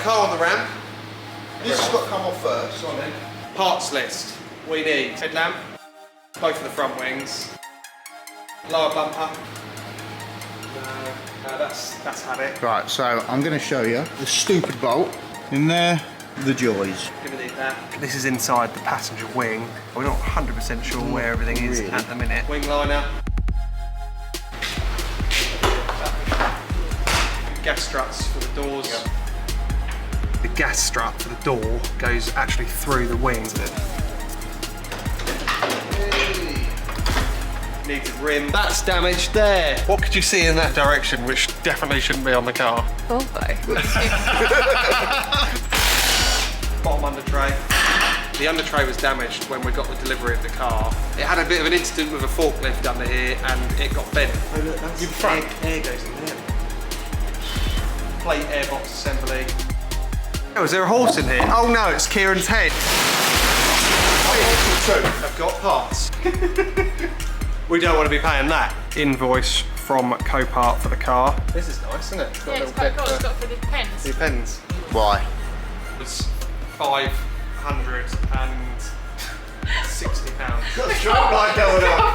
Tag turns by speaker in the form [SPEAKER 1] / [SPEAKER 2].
[SPEAKER 1] car on the ramp.
[SPEAKER 2] This has got to come off first.
[SPEAKER 1] Go on then. Parts list. We need headlamp, both of the front wings, lower bumper. No, that's had it.
[SPEAKER 2] Right, so I'm going to show you the stupid bolt in there, the joys.
[SPEAKER 1] Gonna need that. This is inside the passenger wing. We're not 100% sure where everything is
[SPEAKER 2] really
[SPEAKER 1] at the minute. Wing liner. Gas struts for the doors. Yep. The gas strut for the door goes actually through the wing. Needs a rim. That's damaged there. What could you see in that direction which definitely shouldn't be on the car?
[SPEAKER 3] Volvo.
[SPEAKER 1] Bottom under tray. The under tray was damaged when we got the delivery of the car. It had a bit of an incident with a forklift under here and it got bent. Oh look, that's in front. Air goes in there. Plate airbox assembly. Oh, is there a horse in here? Oh no, it's Kieran's head. I've got parts. We don't want to be paying that. Invoice from Copart for the car. This is nice, isn't it? It's got
[SPEAKER 3] Yeah, it's quite cool. It's got for the pens.
[SPEAKER 1] The pens.
[SPEAKER 2] Why?
[SPEAKER 1] It was £560.
[SPEAKER 2] Got a stroke light going on.